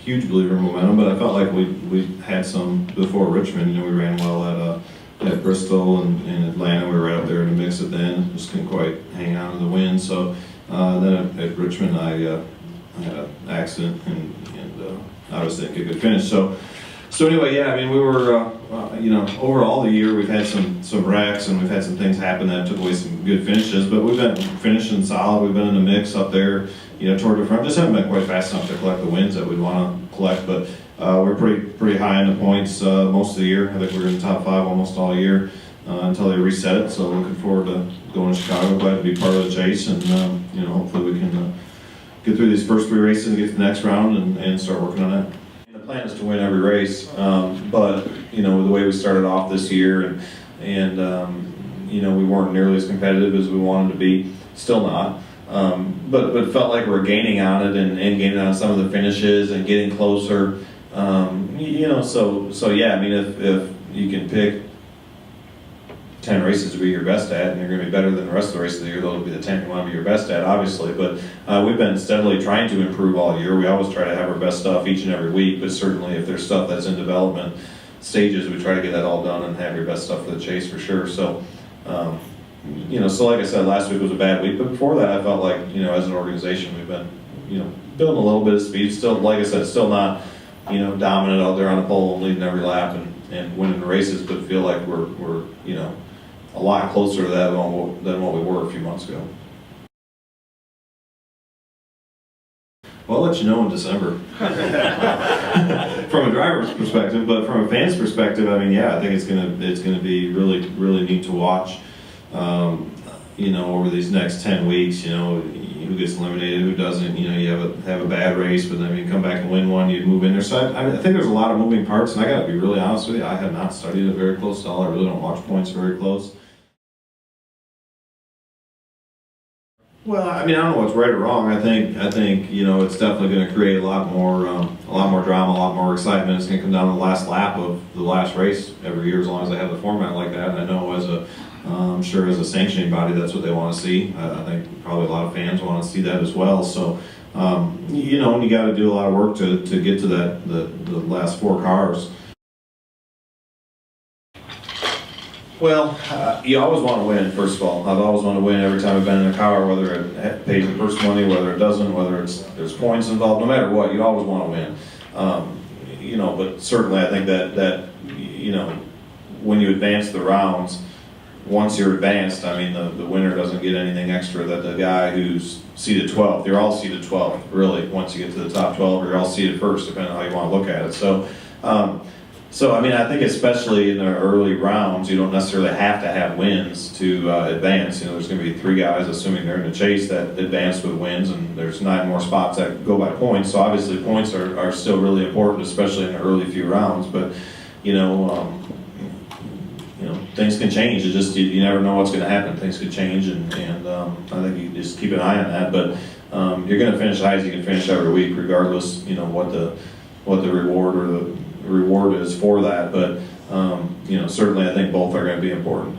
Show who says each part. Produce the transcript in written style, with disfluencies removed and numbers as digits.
Speaker 1: huge believer in momentum, but I felt like we had some before Richmond. You know, we ran well at Bristol and Atlanta. We were right up there in the mix at the end. Just couldn't quite hang on to the win. So then at Richmond, I had an accident and obviously didn't get a good finish. So anyway, yeah, I mean, we were, you know, overall the year we've had some wrecks and we've had some things happen that took away some good finishes, but we've been finishing solid. We've been in the mix up there, you know, toward the front. Just haven't been quite fast enough to collect the wins that we'd want to collect, but we're pretty high in the points most of the year. I think we're in the top 5 almost all year until they reset it. So looking forward to going to Chicago. Glad to be part of the chase, and you know, hopefully we can get through these first 3 races and get to the next round and start working on that. The plan is to win every race, but you know, the way we started off this year and you know, we weren't nearly as competitive as we wanted to be. Still not. But it felt like we're gaining on it and gaining on some of the finishes and getting closer. You know, so yeah, I mean, if you can pick 10 races to be your best at, and you're going to be better than the rest of the races of the year, those will be the 10 you want to be your best at, obviously. But we've been steadily trying to improve all year. We always try to have our best stuff each and every week, but certainly if there's stuff that's in development stages, we try to get that all done and have your best stuff for the chase for sure. So, you know, so like I said, last week was a bad week, but before that I felt like, you know, as an organization we've been, you know, building a little bit of speed. Still, like I said, still not, you know, dominant out there on the pole and leading every lap and winning the races, but feel like we're you know, a lot closer to that than what we were a few months ago. Well, I'll let you know in December. From a driver's perspective, but from a fan's perspective, I mean, yeah, I think it's gonna be really neat to watch. You know, over these next 10 weeks, you know, who gets eliminated, who doesn't. You know, you have a bad race, but then you come back and win one, you move in there. So I think there's a lot of moving parts, and I got to be really honest with you. I have not studied it very close at all. I really don't watch points very close. Well, I mean, I don't know what's right or wrong. I think you know, it's definitely going to create a lot more drama, a lot more excitement. It's going to come down to the last lap of the last race every year, as long as they have the format like that. And I know I'm sure as a sanctioning body, that's what they want to see. I think probably a lot of fans want to see that as well. So, you know, and you got to do a lot of work to get to the last 4 cars. Well, you always want to win, first of all. I've always wanted to win every time I've been in a car, whether it pays the purse money, whether it doesn't, whether there's points involved, no matter what, you always want to win. You know, but certainly I think that you know, when you advance the rounds, once you're advanced, I mean, the winner doesn't get anything extra that the guy who's seated 12th, you're all seated 12th, really, once you get to the top 12, or you're all seated first, depending on how you want to look at it. So, I mean, I think especially in the early rounds, you don't necessarily have to have wins to advance. You know, there's going to be 3 guys, assuming they're in the chase, that advance with wins, and there's 9 more spots that go by points. So obviously points are still really important, especially in the early few rounds. But, you know, things can change. It just, you never know what's going to happen. Things could change, and I think you just keep an eye on that. But you're going to finish high as you can finish every week, regardless, you know, what the reward or the reward is for that. But you know, certainly I think both are going to be important.